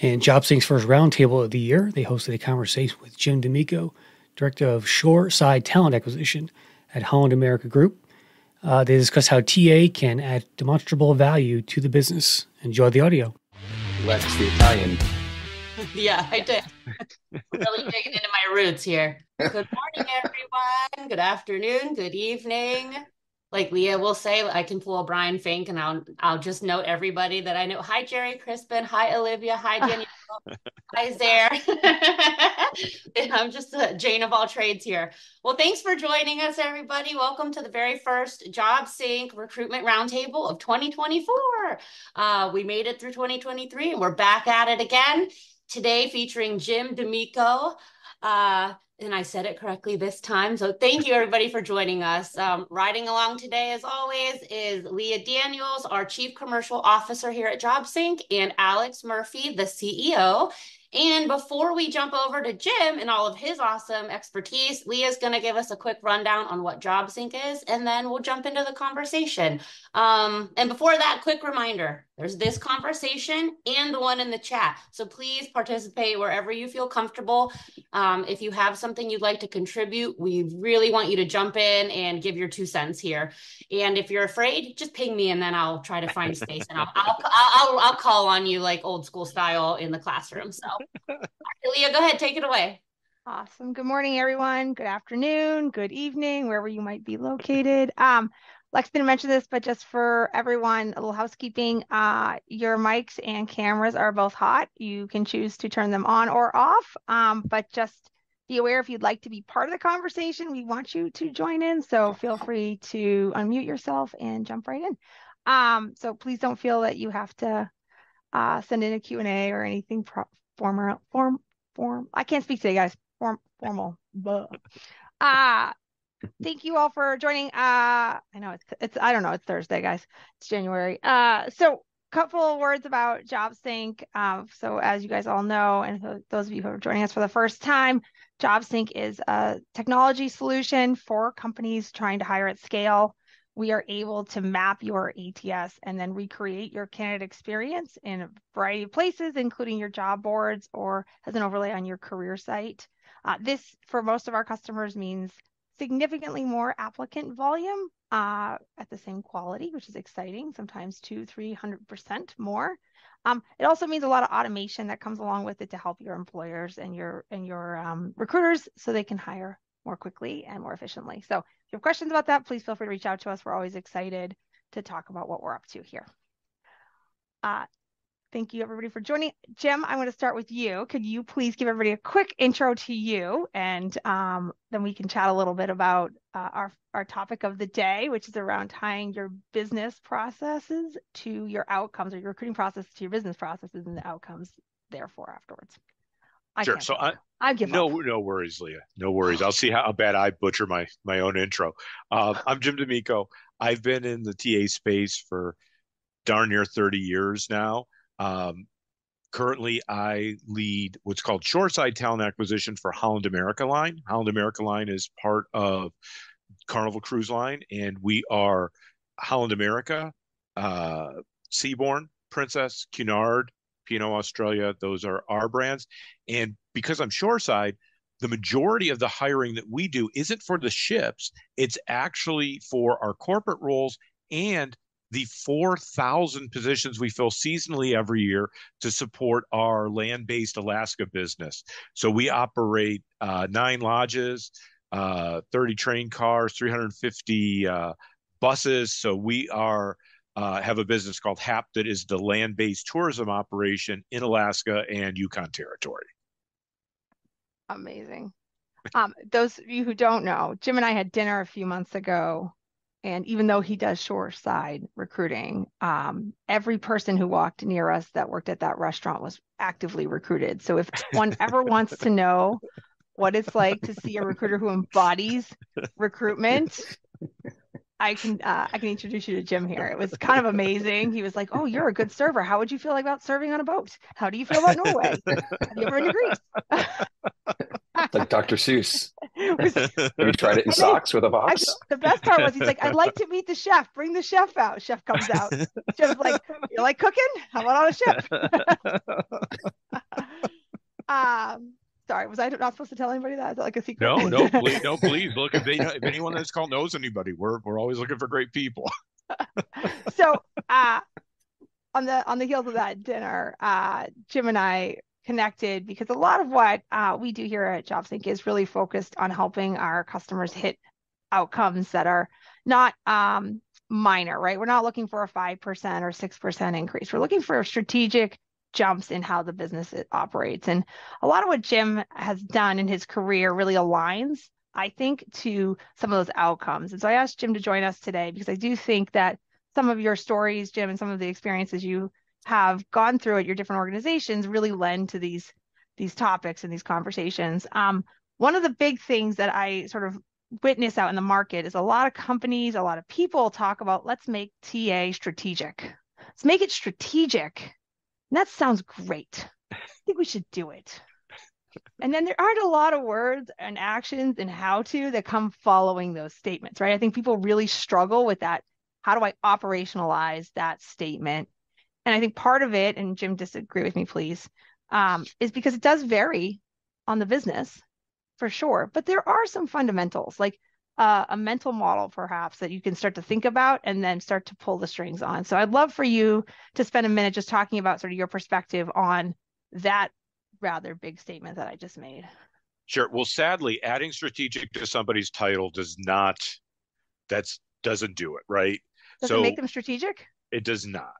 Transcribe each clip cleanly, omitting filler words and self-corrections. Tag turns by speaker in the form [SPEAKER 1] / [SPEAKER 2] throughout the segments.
[SPEAKER 1] And JobSync's first roundtable of the year, they hosted a conversation with Jim D'Amico, Director of Shoreside Talent Acquisition at Holland America Group. They discussed how TA can add demonstrable value to the business. Enjoy the audio.
[SPEAKER 2] Lex, the Italian.
[SPEAKER 3] Yeah, I did. Really digging into my roots here. Good morning, everyone. Good afternoon. Good evening. Like Leah will say, I can pull a Brian Fink, and I'll just note everybody that I know. Hi, Jerry Crispin. Hi, Olivia. Hi, Danielle. Hi, there. And I'm just a Jane of all trades here. Well, thanks for joining us, everybody. Welcome to the very first JobSync Recruitment Roundtable of 2024. We made it through 2023, and we're back at it again. Today featuring Jim D'Amico, and I said it correctly this time. So thank you everybody for joining us. Riding along today, as always, is Leah Daniels, our Chief Commercial Officer here at JobSync, and Alex Murphy, the CEO. And before we jump over to Jim and all of his awesome expertise, Leah's going to give us a quick rundown on what JobSync is, and then we'll jump into the conversation. And before that, quick reminder, there's this conversation and the one in the chat. So please participate wherever you feel comfortable. If you have something you'd like to contribute, we really want you to jump in and give your 2 cents here. And if you're afraid, just ping me and then I'll try to find space, and I'll call on you like old school style in the classroom. So Leah, go ahead, take it away.
[SPEAKER 4] Awesome. Good morning, everyone. Good afternoon, good evening, wherever you might be located. Lex didn't mention this, but just for everyone, a little housekeeping. Your mics and cameras are both hot. You can choose to turn them on or off, but just be aware if you'd like to be part of the conversation, we want you to join in. So feel free to unmute yourself and jump right in. So please don't feel that you have to send in a Q&A or anything formal. I can't speak today, guys. Formal. Thank you all for joining. I know it's I don't know, it's Thursday, guys. It's January. So couple of words about JobSync. So as you guys all know, and those of you who are joining us for the first time, JobSync is a technology solution for companies trying to hire at scale. We are able to map your ATS and then recreate your candidate experience in a variety of places, including your job boards or as an overlay on your career site. This, for most of our customers, means significantly more applicant volume at the same quality, which is exciting, sometimes 200-300% more. It also means a lot of automation that comes along with it to help your employers and your recruiters so they can hire more quickly and more efficiently. So if you have questions about that, please feel free to reach out to us. We're always excited to talk about what we're up to here. Thank you, everybody, for joining. Jim, I'm going to start with you. Could you please give everybody a quick intro to you, and then we can chat a little bit about our topic of the day, which is around tying your business processes to your outcomes, or your recruiting process to your business processes and the outcomes therefore afterwards.
[SPEAKER 5] Sure. So I give up. No worries, Leah. No worries. I'll see how bad I butcher my own intro. I'm Jim D'Amico. I've been in the TA space for darn near 30 years now. Currently, I lead what's called Shoreside Talent Acquisition for Holland America Line. Holland America Line is part of Carnival Cruise Line, and we are Holland America, Seabourn, Princess, Cunard, P&O Australia. Those are our brands. And because I'm shoreside, the majority of the hiring that we do isn't for the ships. It's actually for our corporate roles and the 4,000 positions we fill seasonally every year to support our land-based Alaska business. So we operate 9 lodges, 30 train cars, 350 buses. So we have a business called HAP that is the land-based tourism operation in Alaska and Yukon Territory.
[SPEAKER 4] Amazing. Those of you who don't know, Jim and I had dinner a few months ago, and even though he does shoreside recruiting, every person who walked near us that worked at that restaurant was actively recruited. So if one ever wants to know what it's like to see a recruiter who embodies recruitment, I can introduce you to Jim here. It was kind of amazing. He was like, "Oh, you're a good server. How would you feel about serving on a boat? How do you feel about Norway? Have you ever been to Greece?"
[SPEAKER 2] It's like Dr. Seuss. Have you tried it in socks with a box?
[SPEAKER 4] Actually, the best part was he's like, "I'd like to meet the chef. Bring the chef out." Chef comes out. Chef's like, "You like cooking? How about on a ship?" I'm not supposed to tell anybody that? Is that like a secret?
[SPEAKER 5] No, please, no, please. Look, if anyone on this call knows anybody, we're always looking for great people.
[SPEAKER 4] So, on the heels of that dinner, Jim and I connected because a lot of what we do here at JobSync is really focused on helping our customers hit outcomes that are not minor, right? We're not looking for a 5% or 6% increase. We're looking for strategic jumps in how the business operates. And a lot of what Jim has done in his career really aligns, I think, to some of those outcomes. And so I asked Jim to join us today because I do think that some of your stories, Jim, and some of the experiences you have gone through at your different organizations really lend to these topics and these conversations. One of the big things that I sort of witness out in the market is a lot of companies, a lot of people talk about, let's make TA strategic. Let's make it strategic. And that sounds great. I think we should do it. And then there aren't a lot of words and actions and how to that come following those statements, right? I think people really struggle with that. How do I operationalize that statement? And I think part of it, and Jim, disagree with me, please, is because it does vary on the business for sure. But there are some fundamentals, like a mental model, perhaps, that you can start to think about and then start to pull the strings on. So I'd love for you to spend a minute just talking about sort of your perspective on that rather big statement that I just made.
[SPEAKER 5] Sure. Well, sadly, adding strategic to somebody's title doesn't do it, right?
[SPEAKER 4] Does it make them strategic?
[SPEAKER 5] It does not.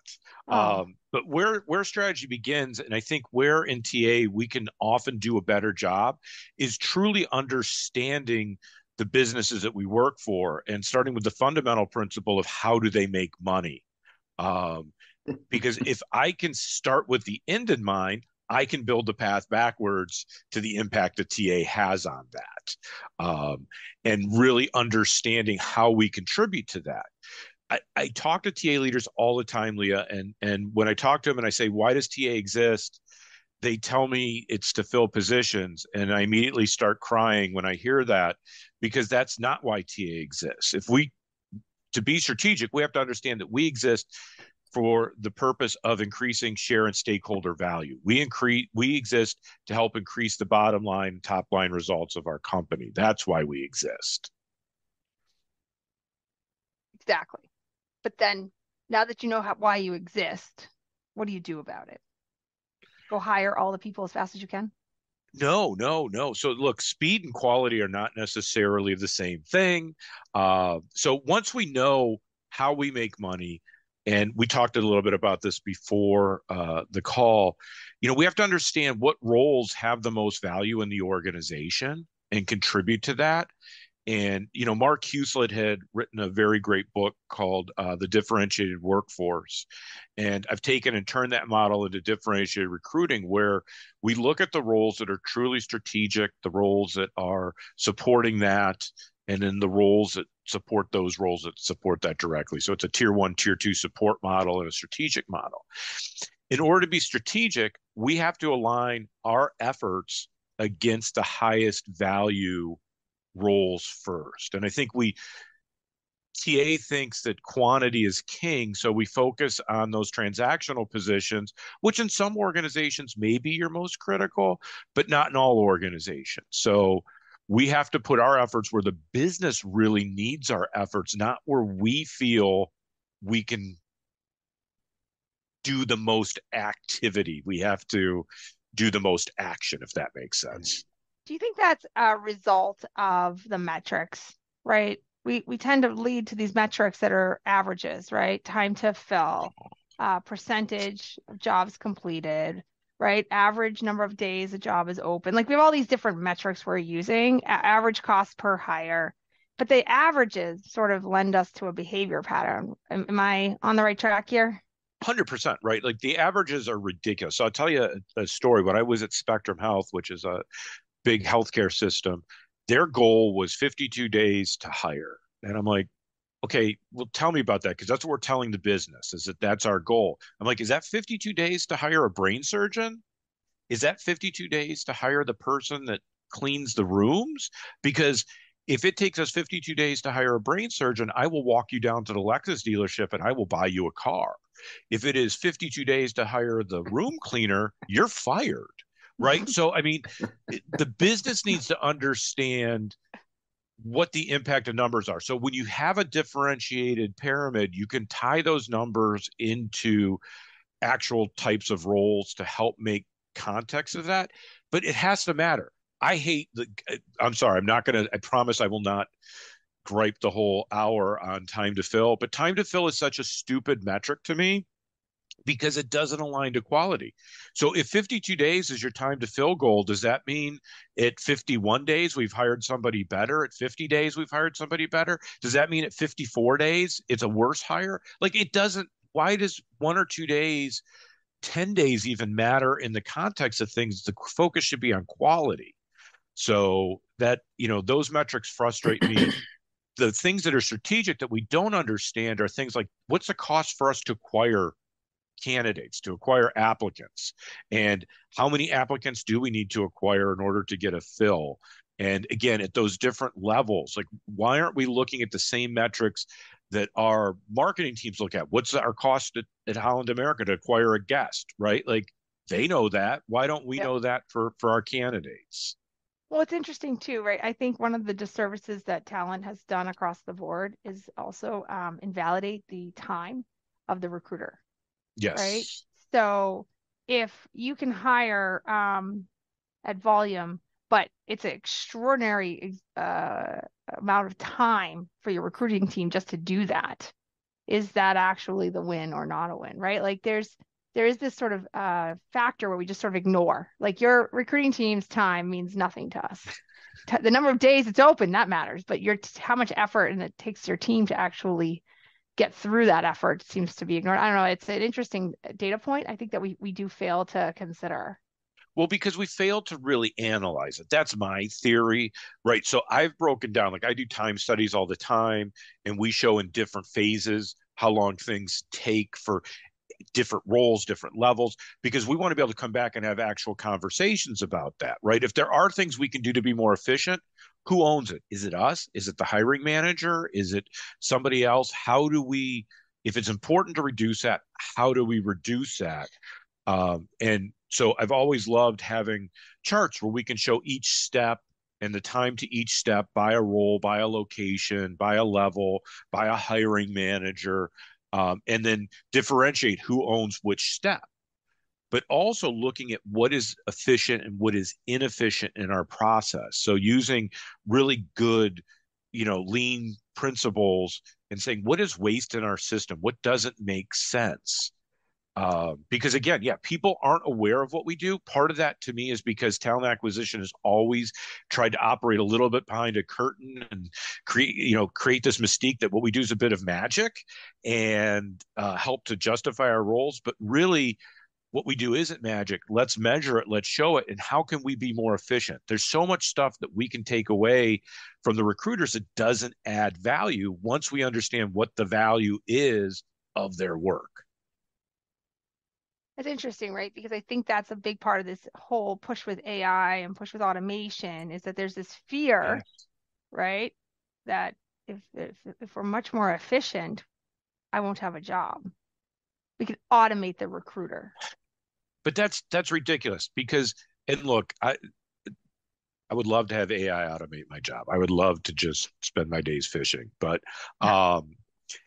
[SPEAKER 5] But where strategy begins, and I think where in TA we can often do a better job, is truly understanding the businesses that we work for and starting with the fundamental principle of how do they make money. Because if I can start with the end in mind, I can build the path backwards to the impact that TA has on that, and really understanding how we contribute to that. I talk to TA leaders all the time, Leah, and when I talk to them and I say, why does TA exist? They tell me it's to fill positions, and I immediately start crying when I hear that, because that's not why TA exists. To be strategic, we have to understand that we exist for the purpose of increasing share and stakeholder value. We exist to help increase the bottom line, top line results of our company. That's why we exist.
[SPEAKER 4] Exactly. But then now that you know why you exist, what do you do about it? Go hire all the people as fast as you can?
[SPEAKER 5] No. So look, speed and quality are not necessarily the same thing. So once we know how we make money, and we talked a little bit about this before the call, we have to understand what roles have the most value in the organization and contribute to that. And, Mark Huslett had written a very great book called The Differentiated Workforce. And I've taken and turned that model into differentiated recruiting, where we look at the roles that are truly strategic, the roles that are supporting that, and then the roles that support those roles that support that directly. So it's a tier 1, tier 2 support model and a strategic model. In order to be strategic, we have to align our efforts against the highest value roles first. And I think TA thinks that quantity is king, so we focus on those transactional positions, which in some organizations may be your most critical, but not in all organizations. So we have to put our efforts where the business really needs our efforts, not where we feel we can do the most activity. We have to do the most action, if that makes sense.
[SPEAKER 4] Do you think that's a result of the metrics, right? We tend to lead to these metrics that are averages, right? Time to fill, percentage of jobs completed, right? Average number of days a job is open. Like we have all these different metrics we're using, average cost per hire, but the averages sort of lend us to a behavior pattern. Am I on the right track here?
[SPEAKER 5] 100%, right? Like the averages are ridiculous. So I'll tell you a story. When I was at Spectrum Health, which is a big healthcare system, their goal was 52 days to hire. And I'm like, okay, well, tell me about that, because that's what we're telling the business, is that's our goal. I'm like, is that 52 days to hire a brain surgeon? Is that 52 days to hire the person that cleans the rooms? Because if it takes us 52 days to hire a brain surgeon, I will walk you down to the Lexus dealership and I will buy you a car. If it is 52 days to hire the room cleaner, you're fired. right? So, I mean, the business needs to understand what the impact of numbers are. So when you have a differentiated pyramid, you can tie those numbers into actual types of roles to help make context of that, but it has to matter. I'm sorry, I'm not going to, I promise I will not gripe the whole hour on time to fill, but time to fill is such a stupid metric to me because it doesn't align to quality. So if 52 days is your time to fill goal, does that mean at 51 days we've hired somebody better? At 50 days we've hired somebody better? Does that mean at 54 days it's a worse hire? Like it doesn't, why does 1 or 2 days, 10 days even matter in the context of things? The focus should be on quality. So that, those metrics frustrate me. The things that are strategic that we don't understand are things like what's the cost for us to acquire candidates, to acquire applicants, and how many applicants do we need to acquire in order to get a fill? And again, at those different levels, like why aren't we looking at the same metrics that our marketing teams look at? What's our cost at Holland America to acquire a guest, right? Like they know that. Why don't we know that for our candidates?
[SPEAKER 4] Well, it's interesting too, right? I think one of the disservices that talent has done across the board is also invalidate the time of the recruiter.
[SPEAKER 5] Yes.
[SPEAKER 4] Right. So if you can hire at volume, but it's an extraordinary amount of time for your recruiting team just to do that, is that actually the win or not a win, right? Like there is this sort of factor where we just sort of ignore, like your recruiting team's time means nothing to us. The number of days it's open, that matters, but how much effort and it takes your team to actually get through that effort seems to be ignored. I don't know. It's an interesting data point. I think that we do fail to consider.
[SPEAKER 5] Well, because we failed to really analyze it. That's my theory, right? So I've broken down, like I do time studies all the time, and we show in different phases how long things take for different roles, different levels, because we want to be able to come back and have actual conversations about that, right? If there are things we can do to be more efficient, who owns it? Is it us? Is it the hiring manager? Is it somebody else? How do we, if it's important to reduce that, how do we reduce that? And so I've always loved having charts where we can show each step and the time to each step by a role, by a location, by a level, by a hiring manager, and then differentiate who owns which step. But also looking at what is efficient and what is inefficient in our process. So using really good, lean principles and saying what is waste in our system, what doesn't make sense. Because again, people aren't aware of what we do. Part of that to me is because talent acquisition has always tried to operate a little bit behind a curtain and create this mystique that what we do is a bit of magic and help to justify our roles. But really, what we do isn't magic. Let's measure it. Let's show it. And how can we be more efficient? There's so much stuff that we can take away from the recruiters that doesn't add value once we understand what the value is of their work.
[SPEAKER 4] It's interesting, right? Because I think that's a big part of this whole push with AI and push with automation is that there's this fear, right? That if we're much more efficient, I won't have a job. We could automate the recruiter.
[SPEAKER 5] But that's ridiculous because, and look, I would love to have AI automate my job. I would love to just spend my days fishing. But where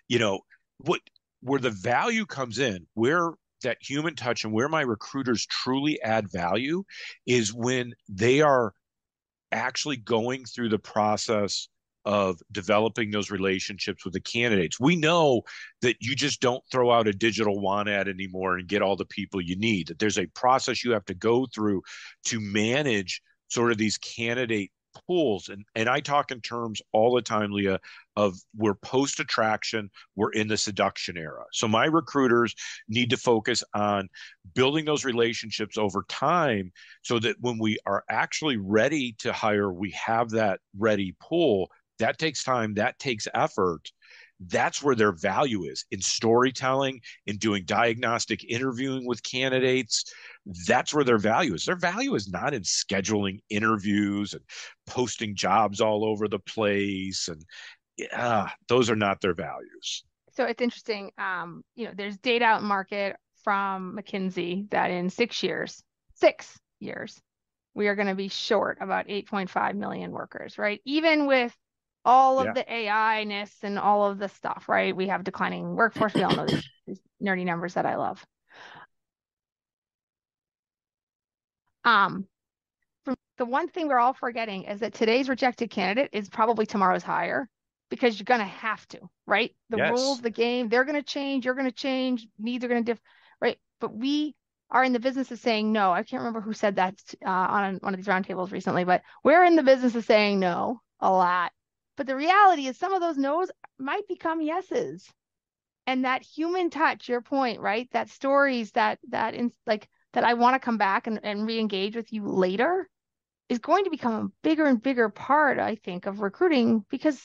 [SPEAKER 5] the value comes in, where that human touch and where my recruiters truly add value is when they are actually going through the process of developing those relationships with the candidates. We know that you just don't throw out a digital want ad anymore and get all the people you need, that there's a process you have to go through to manage sort of these candidate pools. And I talk in terms all the time, Leah, of we're post attraction, we're in the seduction era. So my recruiters need to focus on building those relationships over time so that when we are actually ready to hire, we have that ready pool. That takes time, that takes effort. That's where their value is in storytelling, in doing diagnostic interviewing with candidates. That's where their value is. Their value is not in scheduling interviews and posting jobs all over the place. And those are not their values.
[SPEAKER 4] So it's interesting. There's data out in market from McKinsey that in 6 years, years, we are going to be short about 8.5 million workers, right? Even with all of the AI-ness and all of the stuff, right? We have declining workforce. We all know these nerdy numbers that I love. The one thing we're all forgetting is that today's rejected candidate is probably tomorrow's hire, because you're going to have to, right? The rules, the game, they're going to change. You're going to change. Needs are going to right? But we are in the business of saying no. I can't remember who said that on one of these roundtables recently, but we're in the business of saying no a lot. But the reality is some of those no's might become yeses. And that human touch, your point, right? That stories that I want to come back and re-engage with you later is going to become a bigger and bigger part, I think, of recruiting, because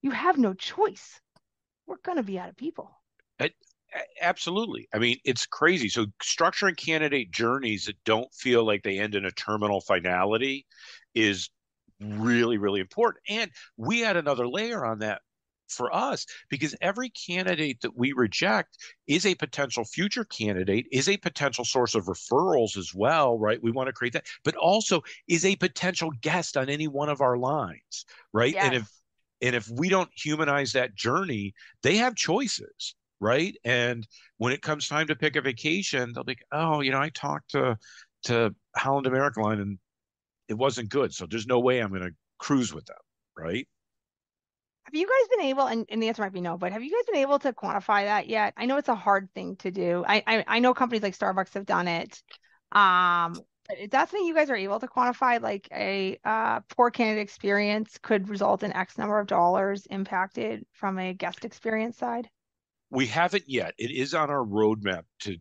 [SPEAKER 4] you have no choice. We're going to be out of people.
[SPEAKER 5] Absolutely. I mean, it's crazy. So structuring candidate journeys that don't feel like they end in a terminal finality is really, really important. And we add another layer on that for us, because every candidate that we reject is a potential future candidate, is a potential source of referrals as well, right? We want to create that, but also is a potential guest on any one of our lines, right?
[SPEAKER 4] Yes.
[SPEAKER 5] And if we don't humanize that journey, they have choices, right? And when it comes time to pick a vacation, they'll be, oh, I talked to Holland America Line and it wasn't good, so there's no way I'm going to cruise with them, right?
[SPEAKER 4] Have you guys been able, and the answer might be no, but have you guys been able to quantify that yet? I know it's a hard thing to do. I know companies like Starbucks have done it. But is that something you guys are able to quantify, like a poor candidate experience could result in X number of dollars impacted from a guest experience side?
[SPEAKER 5] We haven't yet. It is on our roadmap to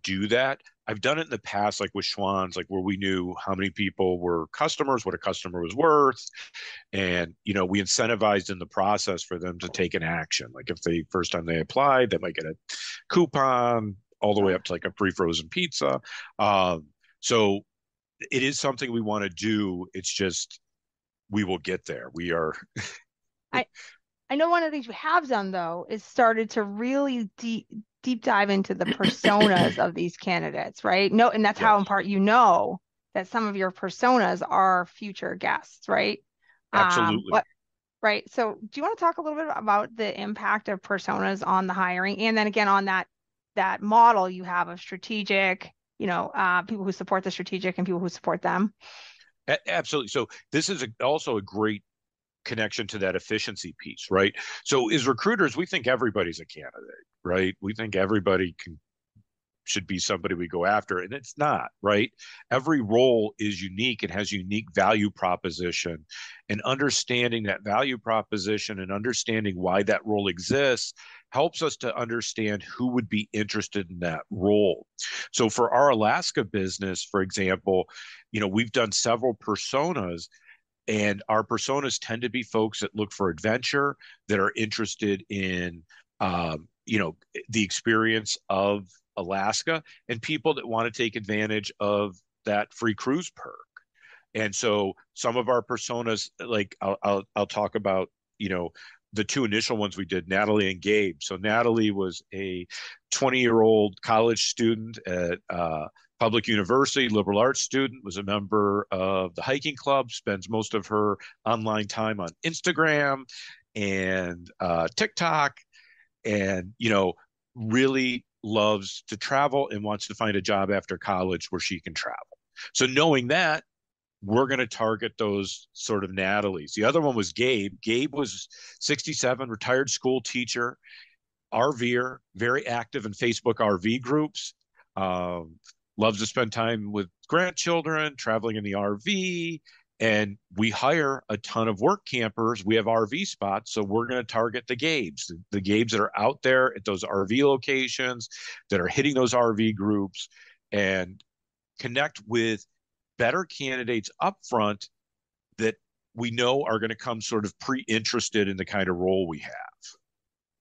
[SPEAKER 5] do that. I've done it in the past, like with Schwann's, like where we knew how many people were customers, what a customer was worth. And, we incentivized in the process for them to take an action. Like if the first time they applied, they might get a coupon all the way up to like a free frozen pizza. So it is something we want to do. It's just, we will get there. We are.
[SPEAKER 4] I know one of the things you have done, though, is started to really deep dive into the personas of these candidates, right? No, and that's how in part that some of your personas are future guests, right?
[SPEAKER 5] Absolutely.
[SPEAKER 4] Right. So do you want to talk a little bit about the impact of personas on the hiring? And then again, on that model you have of strategic, people who support the strategic and people who support them.
[SPEAKER 5] Absolutely. So this is also a great connection to that efficiency piece, right? So as recruiters, we think everybody's a candidate, right? We think everybody should be somebody we go after, and it's not, right? Every role is unique and has unique value proposition, and understanding that value proposition and understanding why that role exists helps us to understand who would be interested in that role. So for our Alaska business, for example, we've done several personas, and our personas tend to be folks that look for adventure, that are interested in, the experience of Alaska, and people that want to take advantage of that free cruise perk. And so some of our personas, like I'll talk about, the two initial ones we did, Natalie and Gabe. So Natalie was a 20-year-old college student at public university, liberal arts student, was a member of the hiking club, spends most of her online time on Instagram and TikTok, and, really loves to travel and wants to find a job after college where she can travel. So knowing that, we're going to target those sort of Natalies. The other one was Gabe. Gabe was 67, retired school teacher, RVer, very active in Facebook RV groups, loves to spend time with grandchildren, traveling in the RV. And we hire a ton of work campers. We have RV spots, so we're going to target the Gabes that are out there at those RV locations, that are hitting those RV groups, and connect with better candidates up front that we know are going to come sort of pre-interested in the kind of role we have.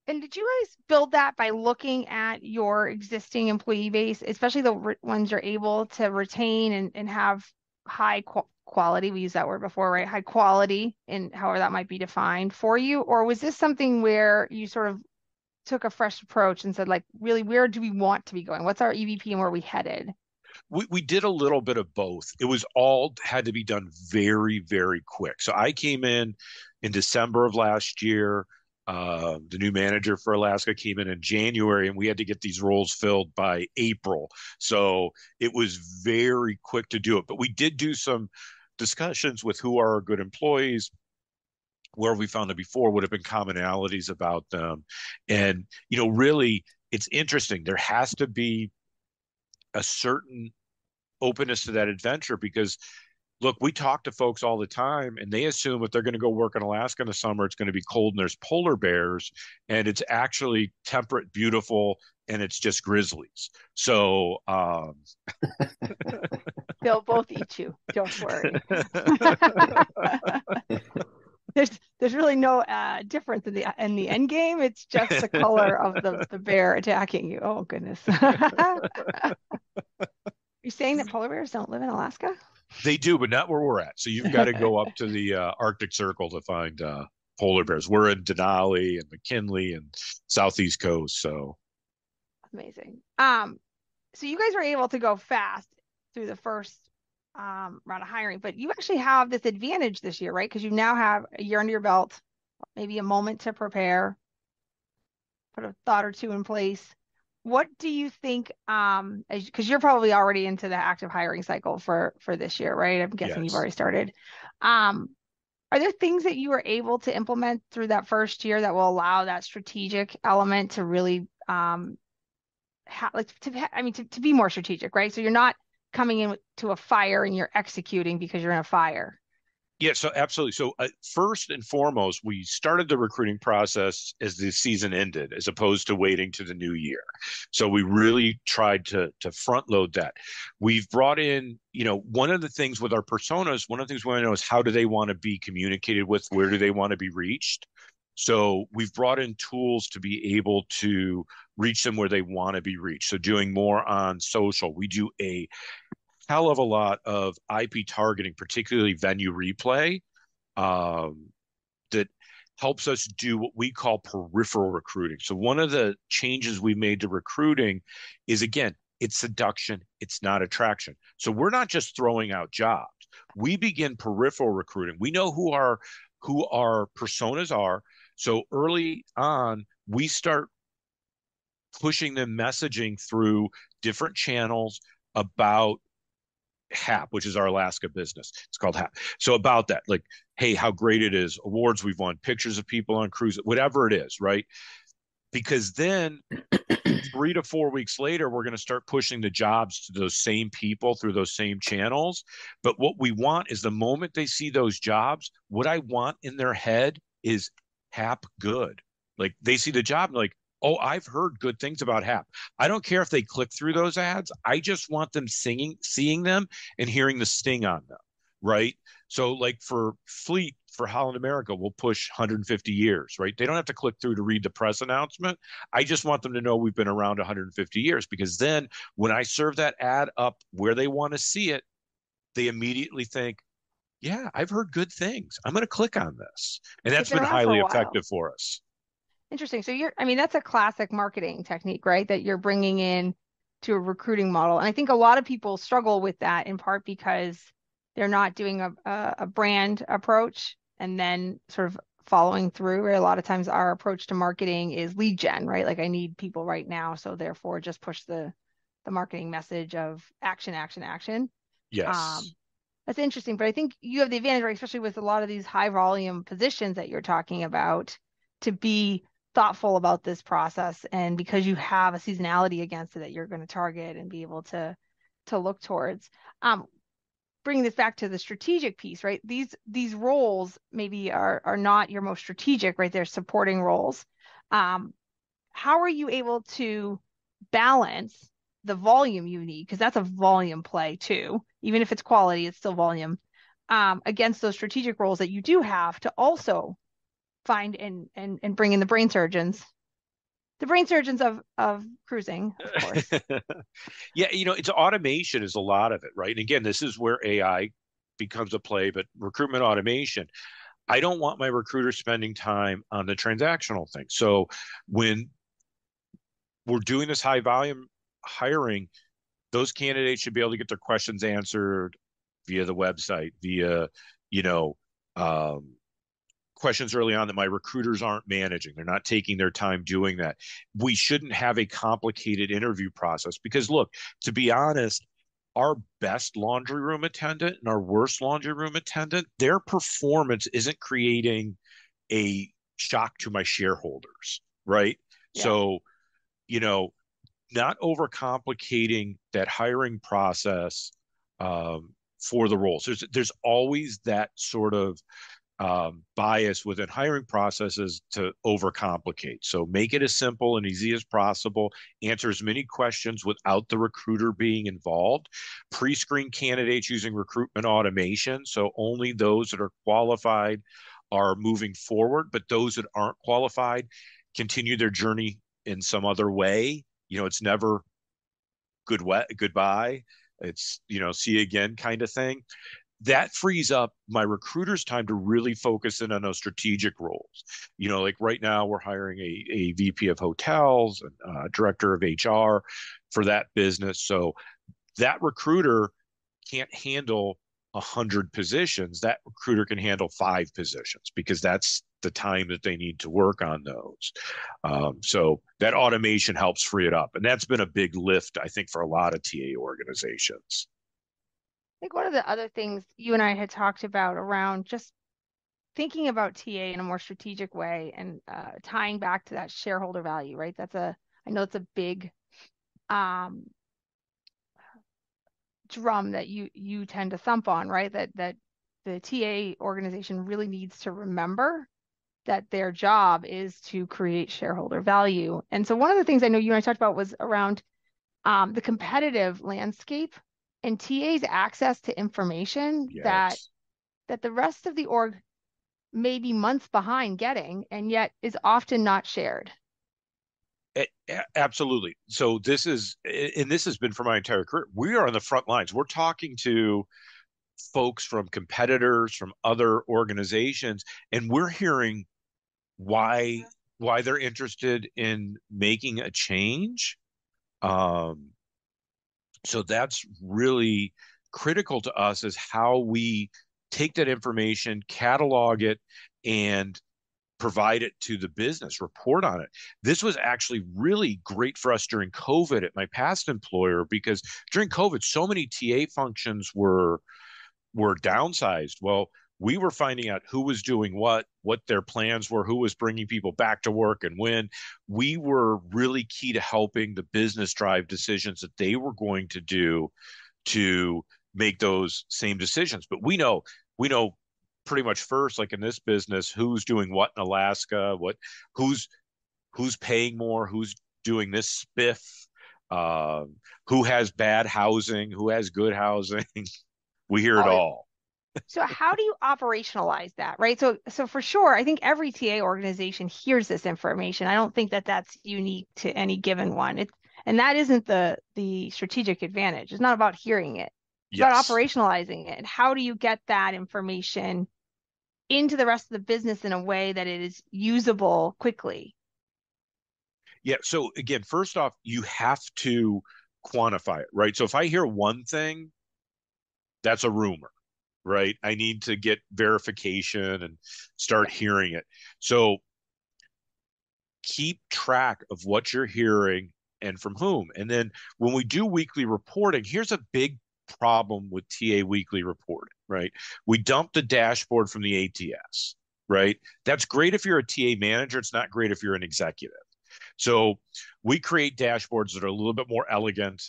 [SPEAKER 4] And did you guys build that by looking at your existing employee base, especially the ones you're able to retain and have high quality? We used that word before, right? High quality, and however that might be defined for you. Or was this something where you sort of took a fresh approach and said, like, really, where do we want to be going? What's our EVP and where are we headed?
[SPEAKER 5] We did a little bit of both. It was all had to be done very, very quick. So I came in December of last year. The new manager for Alaska came in January, and we had to get these roles filled by April. So it was very quick to do it. But we did do some discussions with who are our good employees, where we found it before would have been commonalities about them. And, really, it's interesting. There has to be a certain openness to that adventure because look, we talk to folks all the time and they assume if they're going to go work in Alaska in the summer, it's going to be cold and there's polar bears, and it's actually temperate, beautiful, and it's just grizzlies. So
[SPEAKER 4] they'll both eat you. Don't worry. There's really no difference in the end game. It's just the color of the bear attacking you. Oh goodness. You're saying that polar bears don't live in Alaska?
[SPEAKER 5] They do, but not where we're at. So you've got to go up to the Arctic Circle to find polar bears. We're in Denali and McKinley and Southeast Coast. So
[SPEAKER 4] amazing. So you guys were able to go fast through the first round of hiring, but you actually have this advantage this year, right? Because you now have a year under your belt, maybe a moment to prepare, put a thought or two in place. What do you think, because you're probably already into the active hiring cycle for this year, right? I'm guessing You've already started. Are there things that you were able to implement through that first year that will allow that strategic element to really, to be more strategic, right? So you're not coming in to a fire and you're executing because you're in a fire.
[SPEAKER 5] Yeah, so absolutely. So first and foremost, we started the recruiting process as the season ended, as opposed to waiting to the new year. So we really tried to front load that. We've brought in, one of the things with our personas, one of the things we want to know is how do they want to be communicated with? Where do they want to be reached? So we've brought in tools to be able to reach them where they want to be reached. So doing more on social. We do a hell of a lot of IP targeting, particularly venue replay, that helps us do what we call peripheral recruiting. So one of the changes we made to recruiting is, again, it's seduction, it's not attraction. So we're not just throwing out jobs. We begin peripheral recruiting. We know who our personas are. So early on, we start pushing them messaging through different channels about HAP, which is our Alaska business. It's called HAP. So about that, like, hey, how great it is, awards we've won, pictures of people on cruises, whatever it is, right? Because then 3 to 4 weeks later, we're going to start pushing the jobs to those same people through those same channels. But what we want is the moment they see those jobs, what I want in their head is HAP good. Like they see the job and like, oh, I've heard good things about HAP. I don't care if they click through those ads. I just want them seeing them and hearing the sting on them, right? So like for Fleet, for Holland America, we'll push 150 years, right? They don't have to click through to read the press announcement. I just want them to know we've been around 150 years, because then when I serve that ad up where they want to see it, they immediately think, yeah, I've heard good things. I'm going to click on this. And that's been highly effective for us.
[SPEAKER 4] Interesting. So that's a classic marketing technique, right? That you're bringing in to a recruiting model. And I think a lot of people struggle with that in part because they're not doing a brand approach and then sort of following through, right? A lot of times our approach to marketing is lead gen, right? Like I need people right now. So therefore just push the marketing message of action, action, action.
[SPEAKER 5] Yes.
[SPEAKER 4] That's interesting. But I think you have the advantage, right? Especially with a lot of these high volume positions that you're talking about, to be thoughtful about this process, and because you have a seasonality against it that you're going to target and be able to look towards. Bringing this back to the strategic piece, right? These roles maybe are not your most strategic, right? They're supporting roles. How are you able to balance the volume you need, because that's a volume play too, even if it's quality, it's still volume, against those strategic roles that you do have to also find and bring in the brain surgeons of cruising, of course.
[SPEAKER 5] Yeah, it's automation is a lot of it, right? And again, this is where AI becomes a play, but recruitment automation, I don't want my recruiter spending time on the transactional thing. So when we're doing this high volume hiring, those candidates should be able to get their questions answered via the website, via, you know, questions early on that my recruiters aren't managing. They're not taking their time doing that. We shouldn't have a complicated interview process because, look, to be honest, our best laundry room attendant and our worst laundry room attendant, their performance isn't creating a shock to my shareholders, right? Yeah. So, not overcomplicating that hiring process for the roles. There's always that sort of bias within hiring processes to overcomplicate. So make it as simple and easy as possible. Answer as many questions without the recruiter being involved. Pre-screen candidates using recruitment automation. So only those that are qualified are moving forward, but those that aren't qualified continue their journey in some other way. It's never goodbye. It's, see you again kind of thing. That frees up my recruiter's time to really focus in on those strategic roles. Like right now we're hiring a VP of hotels and director of HR for that business. So that recruiter can't handle 100 positions. That recruiter can handle 5 positions because that's the time that they need to work on those. So that automation helps free it up. And that's been a big lift, I think, for a lot of TA organizations.
[SPEAKER 4] I think one of the other things you and I had talked about around just thinking about TA in a more strategic way and tying back to that shareholder value, right? I know it's a big drum that you tend to thump on, right? That the TA organization really needs to remember that their job is to create shareholder value. And so one of the things I know you and I talked about was around the competitive landscape and TA's access to information
[SPEAKER 5] yes.
[SPEAKER 4] that the rest of the org may be months behind getting, and yet is often not shared.
[SPEAKER 5] Absolutely. So this has been for my entire career. We are on the front lines. We're talking to folks from competitors, from other organizations, and we're hearing why they're interested in making a change. So that's really critical to us, is how we take that information, catalog it, and provide it to the business, report on it. This was actually really great for us during COVID at my past employer, because during COVID, so many TA functions were downsized. Well, we were finding out who was doing what their plans were, who was bringing people back to work and when. We were really key to helping the business drive decisions that they were going to do to make those same decisions. But we know pretty much first, like in this business, who's doing what in Alaska, who's paying more, who's doing this spiff, who has bad housing, who has good housing. We hear it all.
[SPEAKER 4] So how do you operationalize that, right? So for sure, I think every TA organization hears this information. I don't think that that's unique to any given one. And that isn't the strategic advantage. It's not about hearing it. It's about operationalizing it. And how do you get that information into the rest of the business in a way that it is usable quickly?
[SPEAKER 5] Yeah. So again, first off, you have to quantify it, right? So if I hear one thing, that's a rumor, right? I need to get verification and start hearing it. So keep track of what you're hearing and from whom. And then when we do weekly reporting, here's a big problem with TA weekly reporting, right? We dump the dashboard from the ATS, right? That's great if you're a TA manager. It's not great if you're an executive. So we create dashboards that are a little bit more elegant,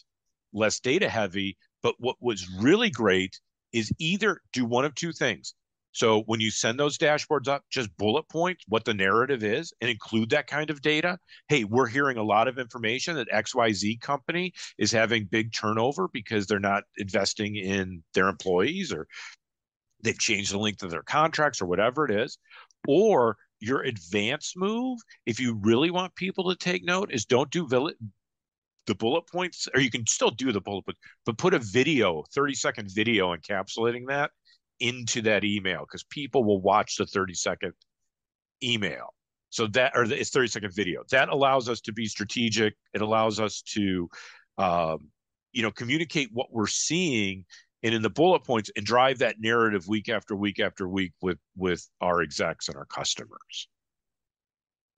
[SPEAKER 5] less data heavy. But what was really great is either do one of two things. So when you send those dashboards up, just bullet point what the narrative is and include that kind of data. Hey, we're hearing a lot of information that XYZ company is having big turnover because they're not investing in their employees, or they've changed the length of their contracts, or whatever it is. Or your advanced move, if you really want people to take note, is don't do the bullet points, or you can still do the bullet points, but put a video, 30-second video encapsulating that into that email, because people will watch the 30-second email. So that, or it's 30-second video. That allows us to be strategic. It allows us to communicate what we're seeing and in the bullet points and drive that narrative week after week after week with our execs and our customers.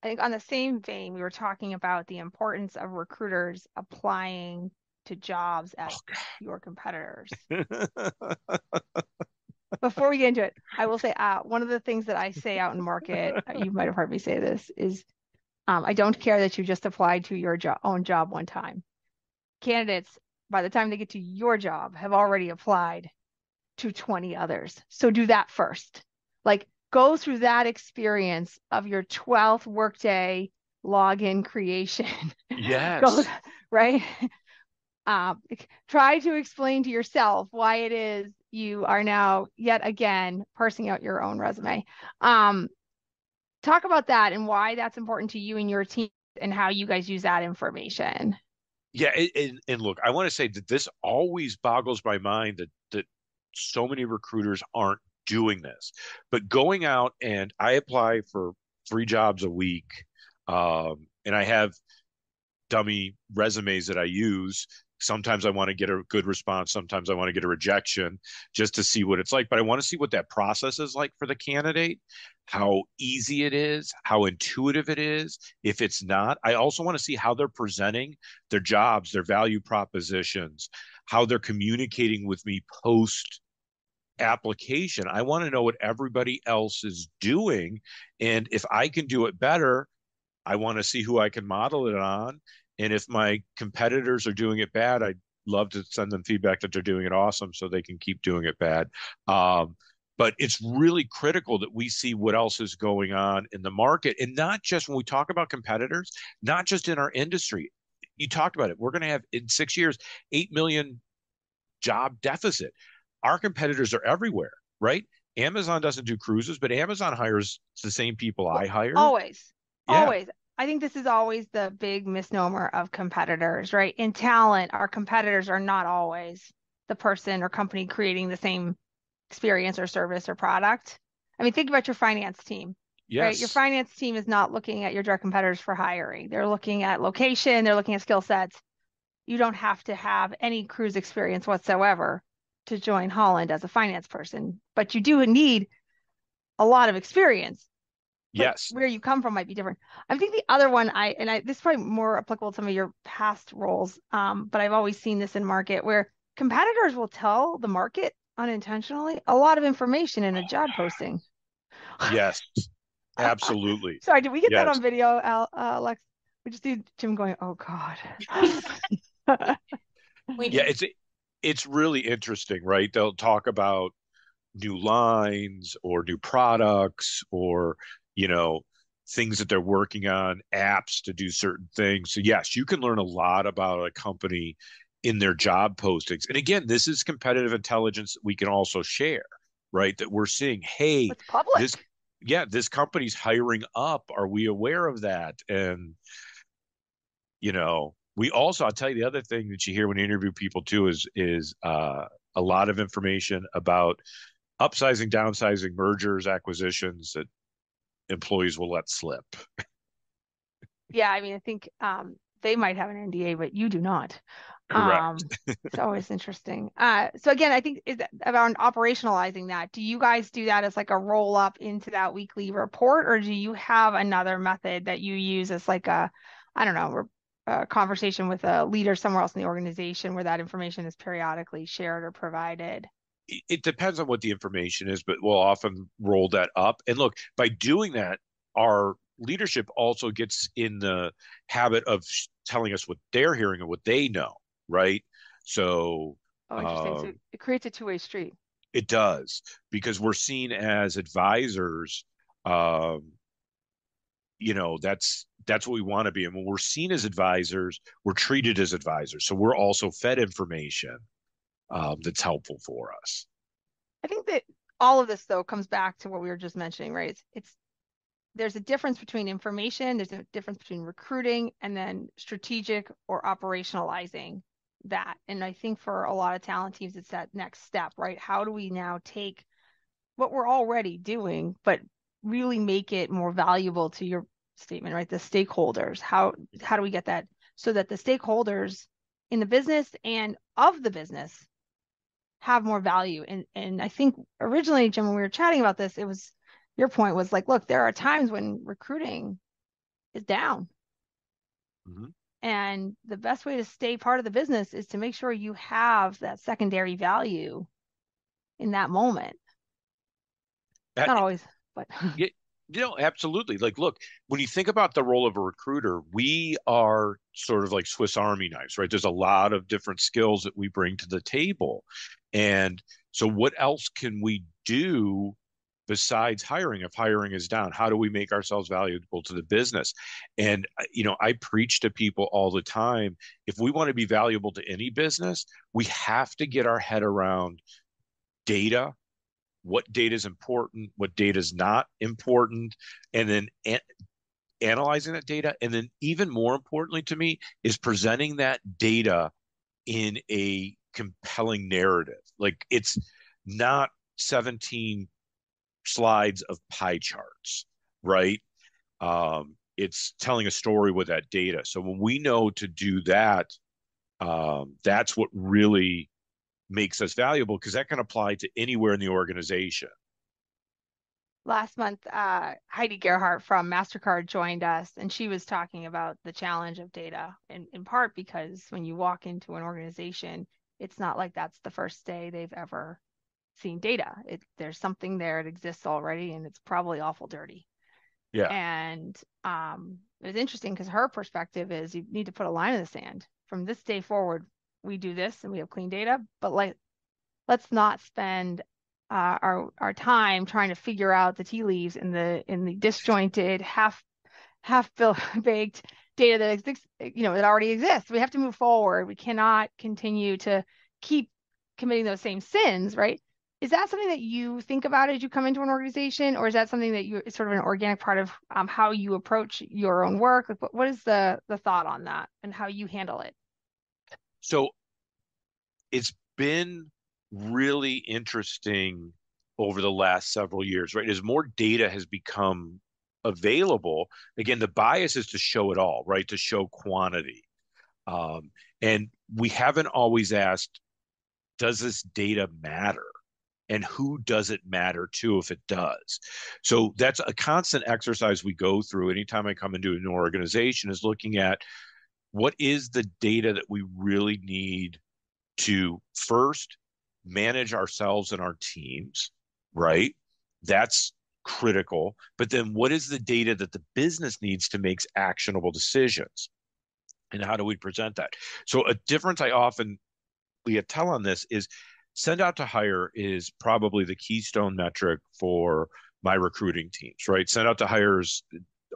[SPEAKER 4] I think on the same vein, we were talking about the importance of recruiters applying to jobs at your competitors. Before we get into it, I will say one of the things that I say out in market, you might have heard me say this, is I don't care that you just applied to your own job one time. Candidates, by the time they get to your job, have already applied to 20 others. So do that first. Like, go through that experience of your 12th workday login creation.
[SPEAKER 5] Yes.
[SPEAKER 4] Right? Try to explain to yourself why it is you are now yet again parsing out your own resume. Talk about that and why that's important to you and your team and how you guys use that information.
[SPEAKER 5] Yeah, and look, I want to say that this always boggles my mind that so many recruiters aren't doing this. But going out, and I apply for 3 jobs a week, and I have dummy resumes that I use. Sometimes I want to get a good response. Sometimes I want to get a rejection just to see what it's like. But I want to see what that process is like for the candidate, how easy it is, how intuitive it is. If it's not, I also want to see how they're presenting their jobs, their value propositions, how they're communicating with me post application. I want to know what everybody else is doing. And if I can do it better, I want to see who I can model it on. And if my competitors are doing it bad, I'd love to send them feedback that they're doing it awesome so they can keep doing it bad. But it's really critical that we see what else is going on in the market. And not just when we talk about competitors, not just in our industry. You talked about it. We're going to have in 6 years, 8 million job deficit. Our competitors are everywhere, right? Amazon doesn't do cruises, but Amazon hires the same people I hire.
[SPEAKER 4] Always. I think this is always the big misnomer of competitors, right? In talent, our competitors are not always the person or company creating the same experience or service or product. I mean, think about your finance team, right? Your finance team is not looking at your direct competitors for hiring. They're looking at location, they're looking at skill sets. You don't have to have any cruise experience whatsoever to join Holland as a finance person, but you do need a lot of experience.
[SPEAKER 5] Yes.
[SPEAKER 4] Where you come from might be different. I think the other one this is probably more applicable to some of your past roles, but I've always seen this in market where competitors will tell the market unintentionally a lot of information in a job posting.
[SPEAKER 5] Yes, absolutely.
[SPEAKER 4] Sorry, did we get that on video, Alex? We just need Jim going, oh God.
[SPEAKER 5] Yeah, it's really interesting, right? They'll talk about new lines or new products or things that they're working on, apps to do certain things. So yes, you can learn a lot about a company in their job postings. And again, this is competitive intelligence that we can also share, right? That we're seeing, hey,
[SPEAKER 4] it's public.
[SPEAKER 5] This company's hiring up. Are we aware of that? And we also, I'll tell you the other thing that you hear when you interview people too is a lot of information about upsizing, downsizing, mergers, acquisitions that employees will let slip.
[SPEAKER 4] Yeah, I mean, I think they might have an NDA, but you do not.
[SPEAKER 5] Correct.
[SPEAKER 4] It's always interesting. So again, I think is around operationalizing that. Do you guys do that as like a roll up into that weekly report, or do you have another method that you use as like a conversation with a leader somewhere else in the organization where that information is periodically shared or provided?
[SPEAKER 5] It depends on what the information is, but we'll often roll that up. And look, by doing that, our leadership also gets in the habit of telling us what they're hearing and what they know, right? So,
[SPEAKER 4] interesting. So it creates a two-way street.
[SPEAKER 5] It does, because we're seen as advisors. That's what we want to be. And when we're seen as advisors, we're treated as advisors. So we're also fed information that's helpful for us.
[SPEAKER 4] I think that all of this, though, comes back to what we were just mentioning, right? There's a difference between information, there's a difference between recruiting and then strategic or operationalizing that. And I think for a lot of talent teams, it's that next step, right? How do we now take what we're already doing, but really make it more valuable to your statement, right? The stakeholders. How do we get that so that the stakeholders in the business and of the business have more value. And I think originally, Jim, when we were chatting about this, it was your point was like, look, there are times when recruiting is down. Mm-hmm. And the best way to stay part of the business is to make sure you have that secondary value in that moment. Not always, but
[SPEAKER 5] absolutely. Like, look, when you think about the role of a recruiter, we are sort of like Swiss Army knives, right? There's a lot of different skills that we bring to the table. And so what else can we do besides hiring? If hiring is down, how do we make ourselves valuable to the business? And, I preach to people all the time, if we want to be valuable to any business, we have to get our head around data, what data is important, what data is not important, and then analyzing that data. And then even more importantly to me is presenting that data in a compelling narrative. Like, it's not 17 slides of pie charts, right? It's telling a story with that data. So when we know to do that, that's what really makes us valuable, because that can apply to anywhere in the organization.
[SPEAKER 4] Last month, Heidi Gerhardt from MasterCard joined us, and she was talking about the challenge of data, in part because when you walk into an organization, it's not like that's the first day they've ever seen data. There's something there, it exists already, and it's probably awful dirty.
[SPEAKER 5] Yeah.
[SPEAKER 4] And it was interesting because her perspective is you need to put a line in the sand. From this day forward, we do this and we have clean data, but let's not spend our time trying to figure out the tea leaves in the disjointed, half baked data that exists, that already exists. We have to move forward. We cannot continue to keep committing those same sins, right? Is that something that you think about as you come into an organization, or is that something that it's sort of an organic part of how you approach your own work? Like, what is the thought on that and how you handle it?
[SPEAKER 5] So it's been really interesting over the last several years, right? As more data has become available, again, the bias is to show it all, right? To show quantity. And we haven't always asked, does this data matter? And who does it matter to if it does? So that's a constant exercise we go through anytime I come into an organization, is looking at what is the data that we really need to first manage ourselves and our teams, right? That's critical. But then what is the data that the business needs to make actionable decisions? And how do we present that? So a difference I often, Leah, tell on this is send out to hire is probably the keystone metric for my recruiting teams, right? Send out to hire is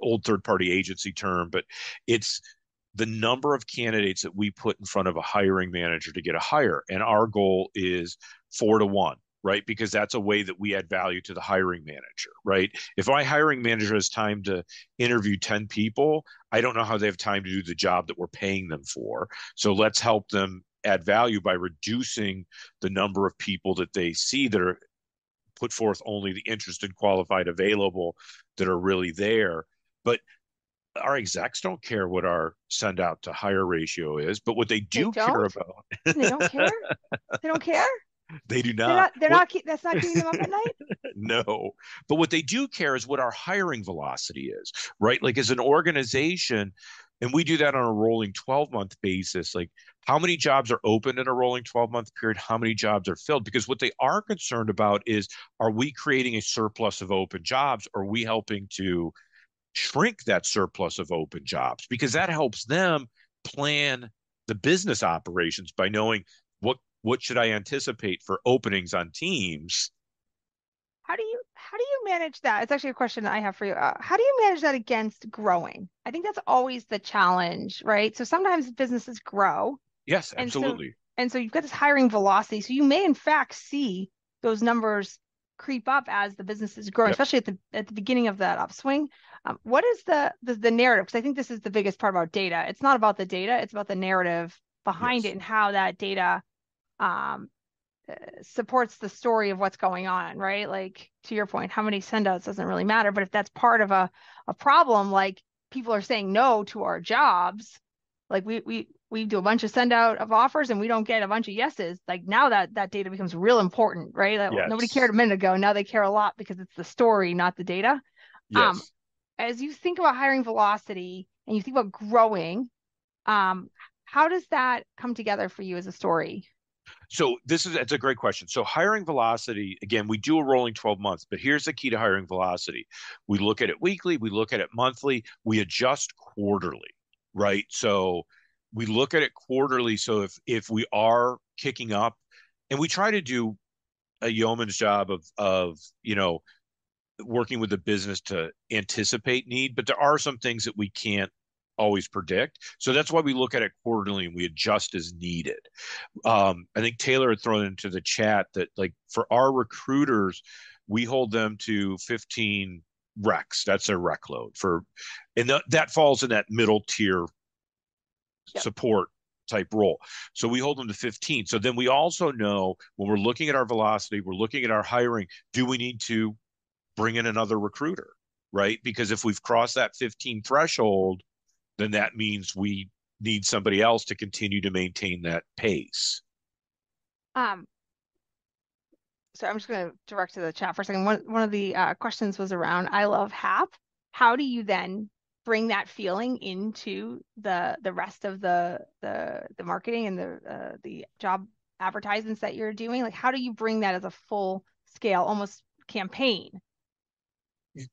[SPEAKER 5] old third-party agency term, but it's the number of candidates that we put in front of a hiring manager to get a hire. And our goal is 4-to-1, right? Because that's a way that we add value to the hiring manager, right? If my hiring manager has time to interview 10 people, I don't know how they have time to do the job that we're paying them for. So let's help them add value by reducing the number of people that they see that are put forth only the interested, qualified, available that are really there. But our execs don't care what our send out to hire ratio is, but what they do care about.
[SPEAKER 4] They don't care. They don't care.
[SPEAKER 5] They do not.
[SPEAKER 4] They're not. That's not keeping them up at night.
[SPEAKER 5] No, but what they do care is what our hiring velocity is, right? Like, as an organization, and we do that on a rolling 12-month basis. Like, how many jobs are open in a rolling 12-month period? How many jobs are filled? Because what they are concerned about is, are we creating a surplus of open jobs? Are we helping to shrink that surplus of open jobs? Because that helps them plan the business operations by knowing what should I anticipate for openings on teams.
[SPEAKER 4] How do you manage that? It's actually a question I have for you. How do you manage that against growing? I think that's always the challenge, right? So sometimes businesses grow.
[SPEAKER 5] Yes, absolutely.
[SPEAKER 4] And so you've got this hiring velocity. So you may in fact see those numbers creep up as the business is growing, especially at the beginning of that upswing. What is the narrative? Because I think this is the biggest part about data. It's not about the data; it's about the narrative behind it and how that data supports the story of what's going on, right? Like, to your point, how many send-outs doesn't really matter, but if that's part of a problem, like people are saying no to our jobs, like we we do a bunch of send out of offers and we don't get a bunch of yeses, like now that data becomes real important, right? That nobody cared a minute ago. Now they care a lot because it's the story, not the data.
[SPEAKER 5] Yes.
[SPEAKER 4] As you think about hiring velocity and you think about growing, how does that come together for you as a story?
[SPEAKER 5] So it's a great question. So hiring velocity, again, we do a rolling 12 months, but here's the key to hiring velocity. We look at it weekly, we look at it monthly, we adjust quarterly, right? So we look at it quarterly. So if we are kicking up, and we try to do a yeoman's job of working with the business to anticipate need, but there are some things that we can't always predict. So that's why we look at it quarterly and we adjust as needed. I think Taylor had thrown into the chat that, like, for our recruiters, we hold them to 15 recs. That's their rec load and that falls in that middle tier support type role. So we hold them to 15. So then we also know when we're looking at our velocity, we're looking at our hiring, do we need to bring in another recruiter, right? Because if we've crossed that 15 threshold, then that means we need somebody else to continue to maintain that pace.
[SPEAKER 4] So I'm just going to direct to the chat for a second. One of the questions was around I love HAP. How do you then bring that feeling into the rest of the marketing and the job advertisements that you're doing? Like, how do you bring that as a full scale, almost campaign?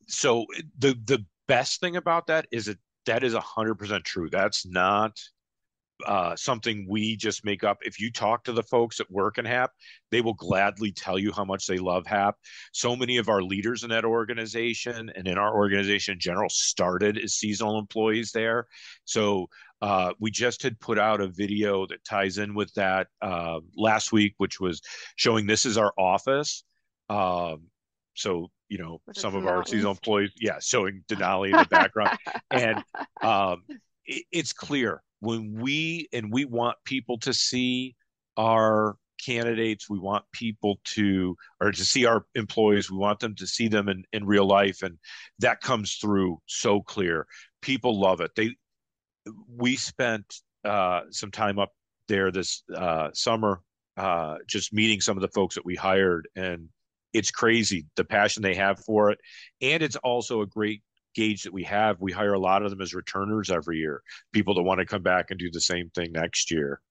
[SPEAKER 5] So the best thing about that is that is 100% true. That's not something we just make up. If you talk to the folks that work in HAP, they will gladly tell you how much they love HAP. So many of our leaders in that organization and in our organization in general started as seasonal employees there. So we just had put out a video that ties in with that last week, which was showing this is our office. So, some of our seasonal employees, showing Denali in the background. And it's clear when we want people to see our candidates, we want people to see our employees, we want them to see them in real life. And that comes through so clear. People love it. We spent some time up there this summer just meeting some of the folks that we hired, and it's crazy the passion they have for it. And it's also a great gauge that we have. We hire a lot of them as returners every year, people that want to come back and do the same thing next year.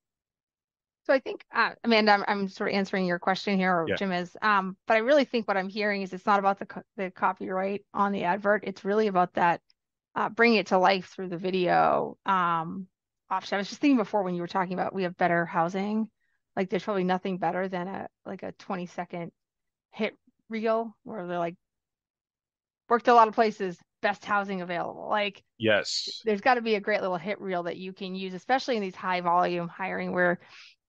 [SPEAKER 4] So I think, Amanda, I'm sort of answering your question here, or Jim is, but I really think what I'm hearing is it's not about the copyright on the advert. It's really about that bringing it to life through the video option. I was just thinking before when you were talking about we have better housing, like there's probably nothing better than a 20-second hit reel where they're like, worked a lot of places, best housing available. Like,
[SPEAKER 5] yes,
[SPEAKER 4] there's got to be a great little hit reel that you can use, especially in these high volume hiring where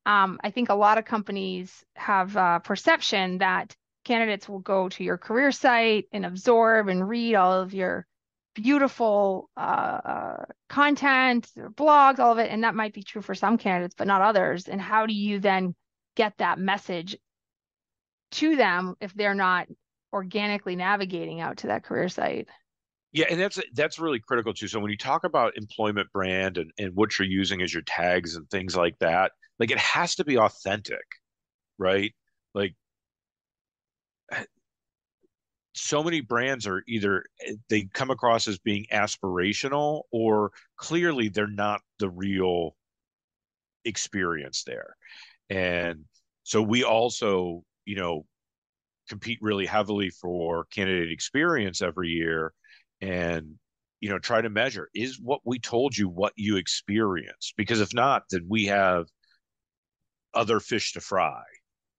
[SPEAKER 4] I think a lot of companies have perception that candidates will go to your career site and absorb and read all of your beautiful content, blogs, all of it. And that might be true for some candidates, but not others. And how do you then get that message to them if they're not organically navigating out to that career site?
[SPEAKER 5] Yeah, and that's really critical too. So when you talk about employment brand and what you're using as your tags and things like that, like it has to be authentic, right? Like so many brands are either they come across as being aspirational or clearly they're not the real experience there. And so we also, compete really heavily for candidate experience every year and try to measure, is what we told you what you experienced? Because if not, then we have other fish to fry.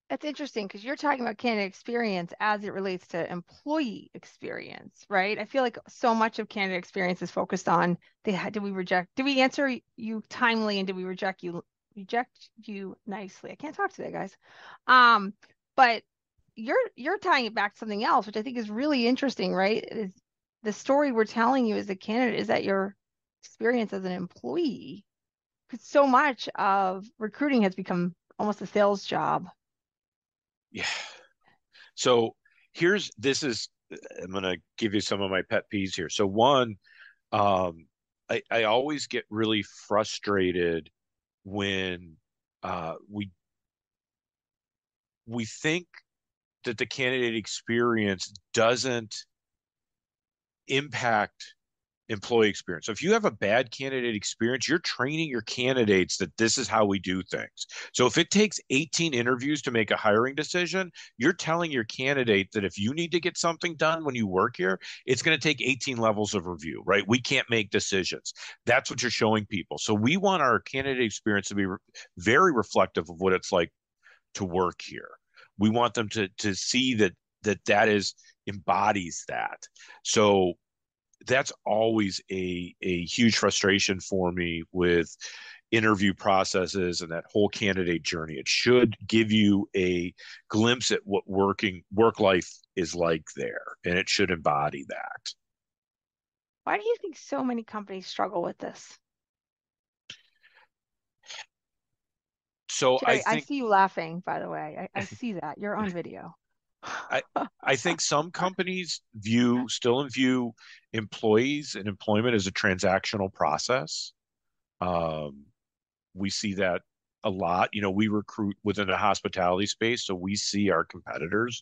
[SPEAKER 4] That's interesting because you're talking about candidate experience as it relates to employee experience, right? I feel like so much of candidate experience is focused on did we answer you timely, and did we reject you nicely? I can't talk today, guys. But you're tying it back to something else, which I think is really interesting, right? Is the story we're telling you as a candidate is that your experience as an employee, because so much of recruiting has become almost a sales job.
[SPEAKER 5] Yeah. So I'm going to give you some of my pet peeves here. So one, I always get really frustrated when we think that the candidate experience doesn't impact employee experience. So if you have a bad candidate experience, you're training your candidates that this is how we do things. So if it takes 18 interviews to make a hiring decision, you're telling your candidate that if you need to get something done when you work here, it's going to take 18 levels of review, right? We can't make decisions. That's what you're showing people. So we want our candidate experience to be very reflective of what it's like to work here. We want them to see that is embodies that. So that's always a huge frustration for me with interview processes and that whole candidate journey. It should give you a glimpse at what work life is like there, and it should embody that.
[SPEAKER 4] Why do you think so many companies struggle with this?
[SPEAKER 5] So
[SPEAKER 4] Jerry, I see you laughing, by the way. I see that. You're on video.
[SPEAKER 5] I think some companies still view employees and employment as a transactional process. We see that a lot. We recruit within the hospitality space, so we see our competitors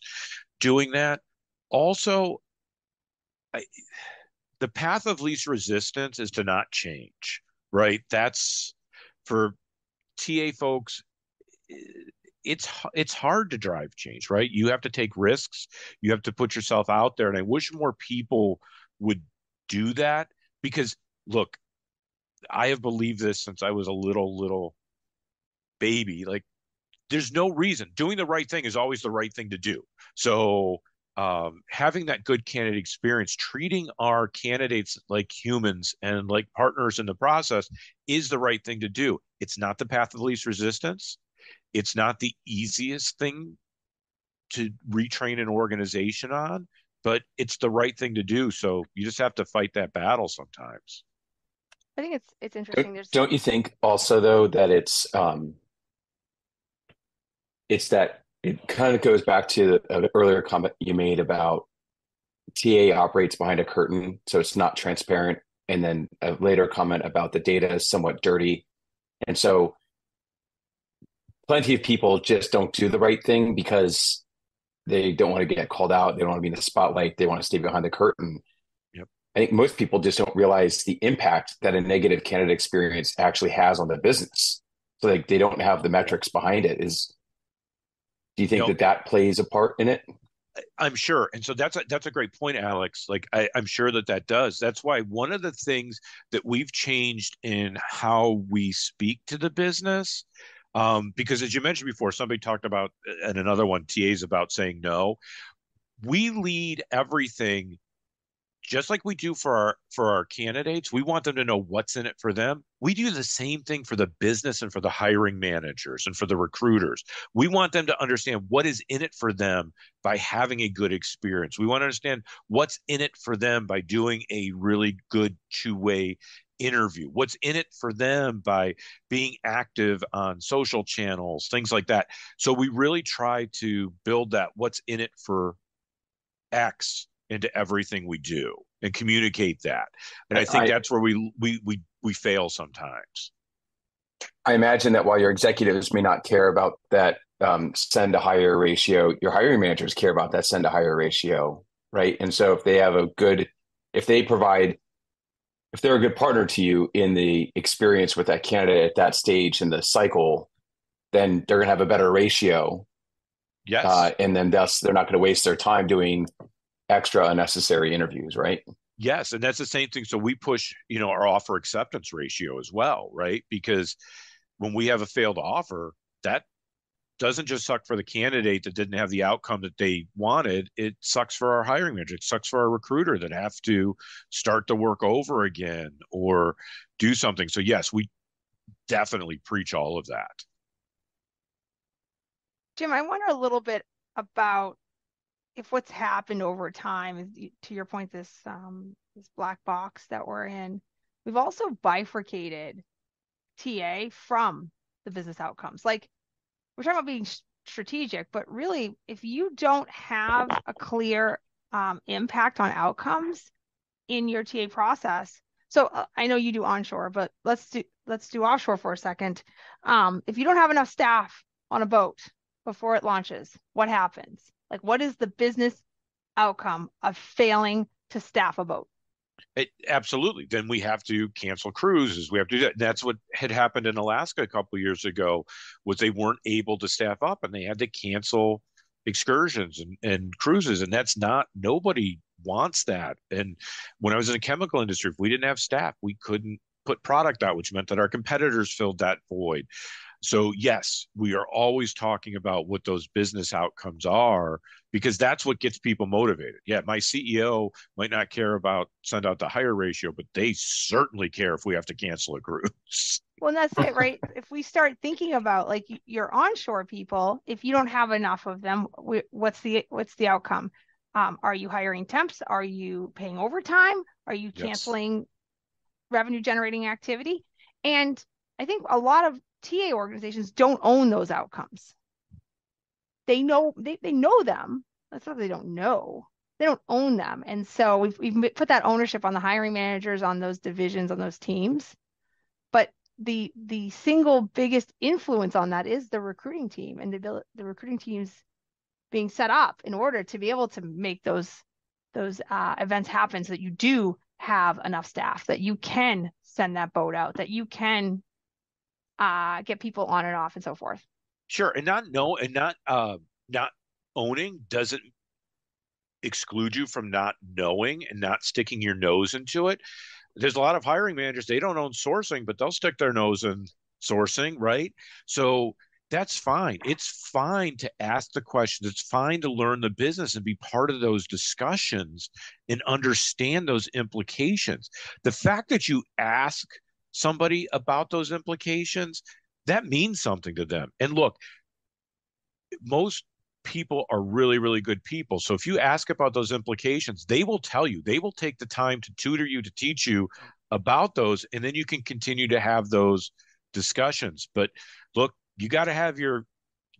[SPEAKER 5] doing that. Also, the path of least resistance is to not change, right? That's for TA folks. It's hard to drive change, right? You have to take risks. You have to put yourself out there. And I wish more people would do that because, look, I have believed this since I was a little baby. Like, there's no reason. Doing the right thing is always the right thing to do. So having that good candidate experience, treating our candidates like humans and like partners in the process is the right thing to do. It's not the path of least resistance. It's not the easiest thing to retrain an organization on, but it's the right thing to do. So you just have to fight that battle sometimes.
[SPEAKER 4] I think it's interesting.
[SPEAKER 2] Don't you think also though that it's that it kind of goes back to an earlier comment you made about TA operates behind a curtain, so it's not transparent, and then a later comment about the data is somewhat dirty, and so plenty of people just don't do the right thing because they don't want to get called out. They don't want to be in the spotlight. They want to stay behind the curtain.
[SPEAKER 5] Yep.
[SPEAKER 2] I think most people just don't realize the impact that a negative candidate experience actually has on the business. So they don't have the metrics behind it. Do you think that plays a part in it?
[SPEAKER 5] I'm sure. And so that's a great point, Alex. Like I'm sure that does. That's why one of the things that we've changed in how we speak to the business, because as you mentioned before, somebody talked about, and another one, TAs, about saying no. We lead everything just like we do for our candidates. We want them to know what's in it for them. We do the same thing for the business and for the hiring managers and for the recruiters. We want them to understand what is in it for them by having a good experience. We want to understand what's in it for them by doing a really good two-way interview, what's in it for them by being active on social channels, things like that. So we really try to build that what's in it for X into everything we do and communicate that. And I think that's where we fail sometimes.
[SPEAKER 2] I imagine that while your executives may not care about that send to hire ratio, your hiring managers care about that send to hire ratio, right? And so if they're a good partner to you in the experience with that candidate at that stage in the cycle, then they're going to have a better ratio.
[SPEAKER 5] Yes.
[SPEAKER 2] And then thus they're not going to waste their time doing extra unnecessary interviews, right?
[SPEAKER 5] Yes. And that's the same thing. So we push, our offer acceptance ratio as well, right? Because when we have a failed offer, that doesn't just suck for the candidate that didn't have the outcome that they wanted. It sucks for our hiring manager. It sucks for our recruiter that have to start the work over again or do something. So yes, we definitely preach all of that.
[SPEAKER 4] Jim, I wonder a little bit about if what's happened over time is, to your point, this black box that we're in. We've also bifurcated TA from the business outcomes. Like, we're talking about being strategic, but really, if you don't have a clear impact on outcomes in your TA process, So I know you do onshore, but let's do offshore for a second. If you don't have enough staff on a boat before it launches, what happens? Like, what is the business outcome of failing to staff a boat?
[SPEAKER 5] Absolutely. Then we have to cancel cruises. We have to do that. That's what had happened in Alaska a couple of years ago, was they weren't able to staff up and they had to cancel excursions and cruises. And that's not, nobody wants that. And when I was in the chemical industry, if we didn't have staff, we couldn't put product out, which meant that our competitors filled that void. So yes, we are always talking about what those business outcomes are, because that's what gets people motivated. Yeah, my CEO might not care about send out the hire ratio, but they certainly care if we have to cancel a cruise.
[SPEAKER 4] Well, and that's it, right? If we start thinking about like your onshore people, if you don't have enough of them, what's the outcome? Are you hiring temps? Are you paying overtime? Are you canceling revenue generating activity? And I think a lot of TA organizations don't own those outcomes. They know they know them. That's not they don't know. They don't own them. And so we've put that ownership on the hiring managers, on those divisions, on those teams. But the single biggest influence on that is the recruiting team, and the recruiting teams being set up in order to be able to make those events happen, so that you do have enough staff, that you can send that boat out, that you can get people on and off and so forth.
[SPEAKER 5] Sure. And not owning doesn't exclude you from not knowing and not sticking your nose into it. There's a lot of hiring managers, they don't own sourcing, but they'll stick their nose in sourcing, right? So that's fine. It's fine to ask the questions. It's fine to learn the business and be part of those discussions and understand those implications. The fact that you ask somebody about those implications, that means something to them. And look, most people are really, really good people. So if you ask about those implications, they will tell you. They will take the time to tutor you, to teach you about those, and then you can continue to have those discussions. But look, you got to have your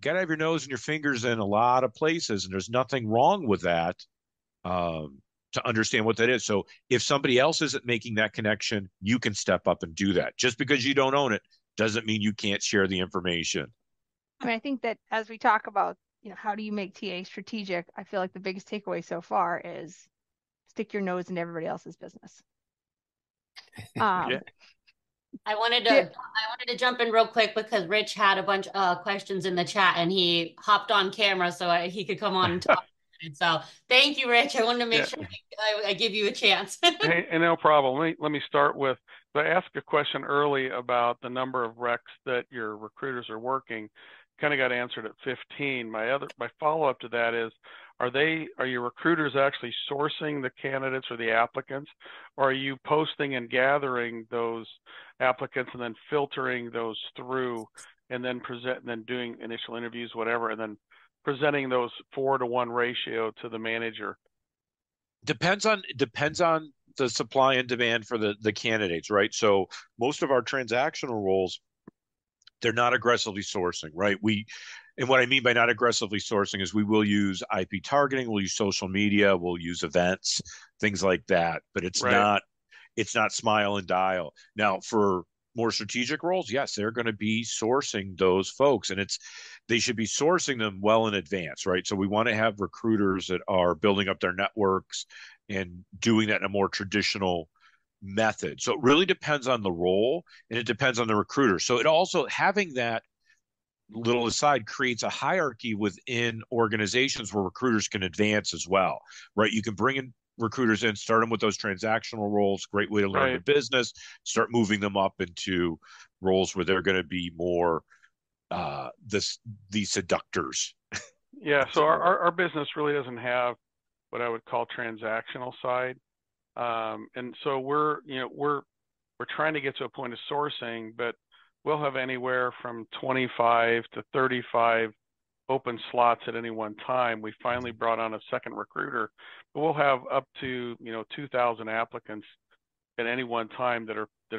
[SPEAKER 5] nose and your fingers in a lot of places, and there's nothing wrong with that, to understand what that is. So if somebody else isn't making that connection, you can step up and do that. Just because you don't own it doesn't mean you can't share the information.
[SPEAKER 4] I mean, I think that as we talk about, how do you make TA strategic? I feel like the biggest takeaway so far is stick your nose in everybody else's business.
[SPEAKER 5] Yeah.
[SPEAKER 3] I wanted to jump in real quick because Rich had a bunch of questions in the chat and he hopped on camera so he could come on and talk. So thank you, Rich. I wanted to make sure I give you a chance.
[SPEAKER 6] Hey, no problem. Let me start with, I asked a question early about the number of recs that your recruiters are working. Kind of got answered at 15. My follow-up to that is, are your recruiters actually sourcing the candidates or the applicants, or are you posting and gathering those applicants and then filtering those through and then doing initial interviews, whatever, and then presenting those 4-to-1 ratio to the manager?
[SPEAKER 5] Depends on the supply and demand for the candidates, right? So most of our transactional roles, they're not aggressively sourcing, right? And what I mean by not aggressively sourcing is we will use IP targeting, we'll use social media, we'll use events, things like that. But it's not smile and dial. Now, for more strategic roles, yes, they're going to be sourcing those folks, and they should be sourcing them well in advance, right? So we want to have recruiters that are building up their networks and doing that in a more traditional method. So it really depends on the role and it depends on the recruiter. So it also, having that little aside, creates a hierarchy within organizations where recruiters can advance as well, right? You can bring in recruiters in, start them with those transactional roles, great way to learn the business, start moving them up into roles where they're going to be more the seductors.
[SPEAKER 6] Yeah, so our business really doesn't have what I would call transactional side. And so we're trying to get to a point of sourcing, but we'll have anywhere from 25 to 35 open slots at any one time. We finally brought on a second recruiter, but we'll have up to 2,000 applicants at any one time that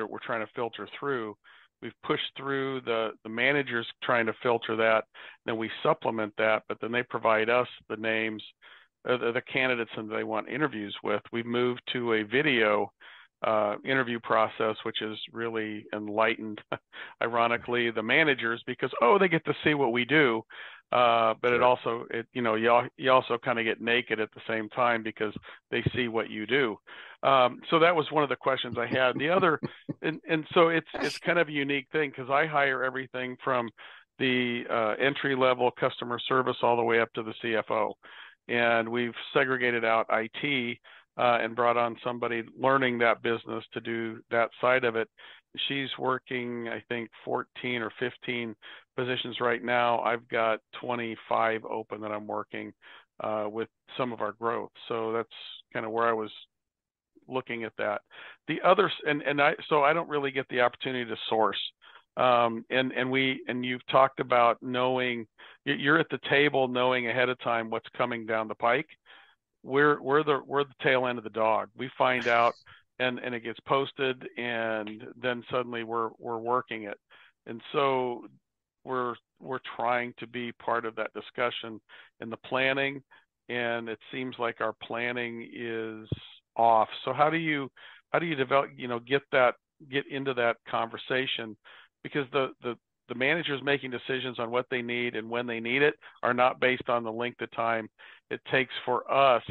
[SPEAKER 6] we're trying to filter through. We've pushed through the managers trying to filter that, then we supplement that, but then they provide us the names, the candidates that they want interviews with. We've moved to a video interview process, which has really enlightened, ironically, the managers because they get to see what we do, but sure. You also kind of get naked at the same time because they see what you do. So that was one of the questions I had. The other, and so it's kind of a unique thing because I hire everything from the entry level customer service all the way up to the CFO, and we've segregated out IT. And brought on somebody learning that business to do that side of it. She's working, I think, 14 or 15 positions right now. I've got 25 open that I'm working with some of our growth. So that's kind of where I was looking at that. The others, so I don't really get the opportunity to source. And you've talked about knowing, you're at the table knowing ahead of time what's coming down the pike. We're the tail end of the dog. We find out and it gets posted and then suddenly we're working it. And so we're trying to be part of that discussion in the planning, and it seems like our planning is off. So how do you develop, get into that conversation? Because the managers making decisions on what they need and when they need it are not based on the length of time it takes for us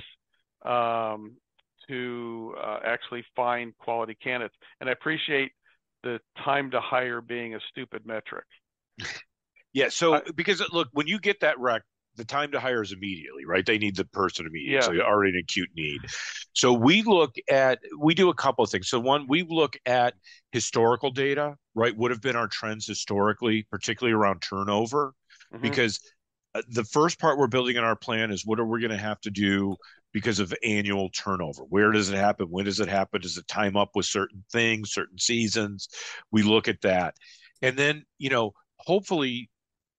[SPEAKER 6] to actually find quality candidates. And I appreciate the time to hire being a stupid metric.
[SPEAKER 5] Yeah. So because look, when you get that rec, the time to hire is immediately, right? They need the person immediately. Yeah. So you're already an acute need. So we do a couple of things. So one, we look at historical data, right? What have been our trends historically, particularly around turnover, because the first part we're building in our plan is what are we going to have to do because of annual turnover? Where does it happen? When does it happen? Does it time up with certain things, certain seasons? We look at that. And then, hopefully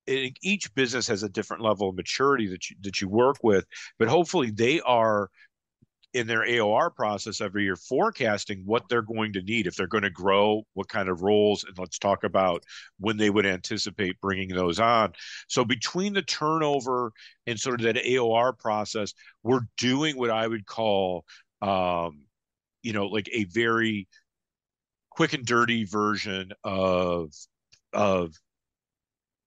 [SPEAKER 5] each business has a different level of maturity that you work with, but hopefully they are in their AOR process every year forecasting what they're going to need, if they're going to grow, what kind of roles, and let's talk about when they would anticipate bringing those on. So between the turnover and sort of that AOR process, we're doing what I would call, like a very quick and dirty version of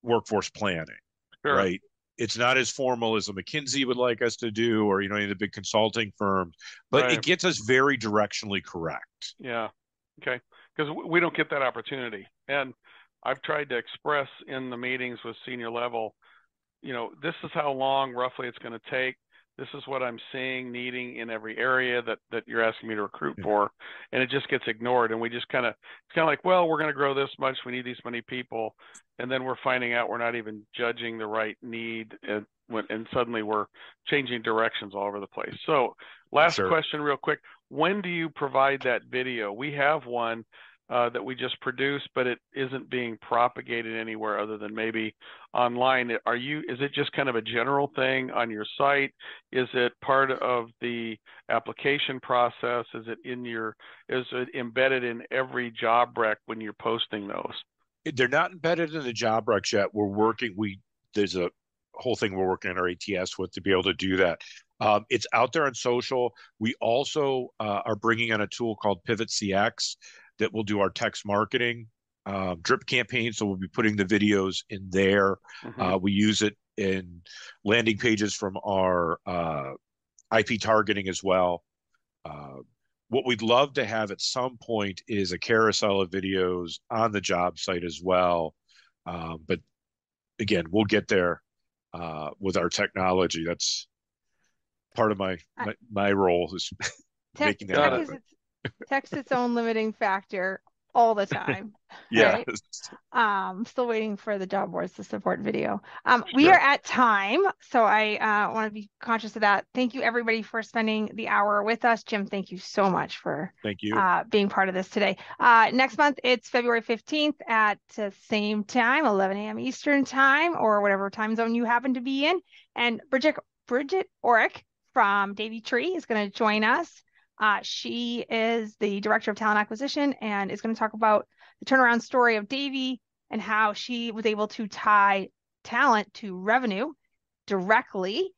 [SPEAKER 5] workforce planning, sure. Right? It's not as formal as a McKinsey would like us to do, or any of the big consulting firms, but right. It gets us very directionally correct.
[SPEAKER 6] Yeah. Okay. Because we don't get that opportunity. And I've tried to express in the meetings with senior level, this is how long roughly it's going to take. This is what I'm seeing, needing in every area that you're asking me to recruit for. And it just gets ignored. And we just it's kind of like, well, we're going to grow this much. We need these many people. And then we're finding out we're not even judging the right need. And suddenly we're changing directions all over the place. So last question real quick. When do you provide that video? We have one that we just produced, but it isn't being propagated anywhere other than maybe online. Is it just kind of a general thing on your site? Is it part of the application process? Is it embedded in every job rec when you're posting those?
[SPEAKER 5] They're not embedded in the job recs yet. There's a whole thing we're working on our ATS with to be able to do that. It's out there on social. We also are bringing on a tool called Pivot CX that will do our text marketing drip campaign. So we'll be putting the videos in there. We use it in landing pages from our IP targeting as well. What we'd love to have at some point is a carousel of videos on the job site as well. But again, we'll get there with our technology. That's part of my role is making that happen.
[SPEAKER 4] Text its own limiting factor all the time.
[SPEAKER 5] Yeah.
[SPEAKER 4] Right? Still waiting for the job boards to support video. We are at time, so I want to be conscious of that. Thank you everybody for spending the hour with us. Jim, thank you so much for being part of this today. Next month, it's February 15th at the same time, 11 a.m. Eastern time, or whatever time zone you happen to be in. And Bridget Orrick from Davy Tree is going to join us. She is the Director of Talent Acquisition and is going to talk about the turnaround story of Davy and how she was able to tie talent to revenue directly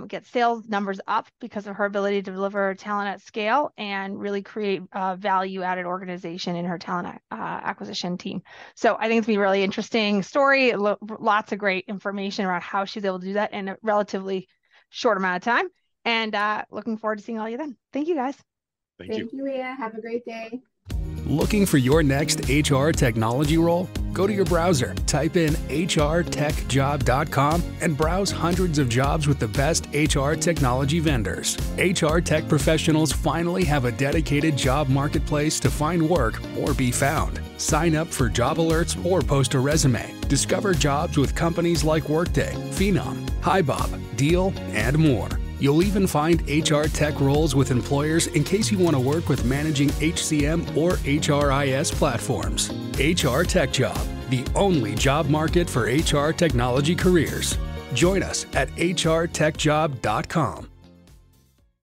[SPEAKER 4] get sales numbers up because of her ability to deliver talent at scale and really create a value-added organization in her talent acquisition team. So I think it's been a really interesting story. Lots of great information around how she's able to do that in a relatively short amount of time. And looking forward to seeing all you then. Thank you, guys.
[SPEAKER 5] Thank you,
[SPEAKER 7] Leah. Have a great day.
[SPEAKER 8] Looking for your next HR technology role? Go to your browser, type in hrtechjob.com, and browse hundreds of jobs with the best HR technology vendors. HR tech professionals finally have a dedicated job marketplace to find work or be found. Sign up for job alerts or post a resume. Discover jobs with companies like Workday, Phenom, HiBob, Deal, and more. You'll even find HR tech roles with employers in case you want to work with managing HCM or HRIS platforms. HR Tech Job, the only job market for HR technology careers. Join us at hrtechjob.com.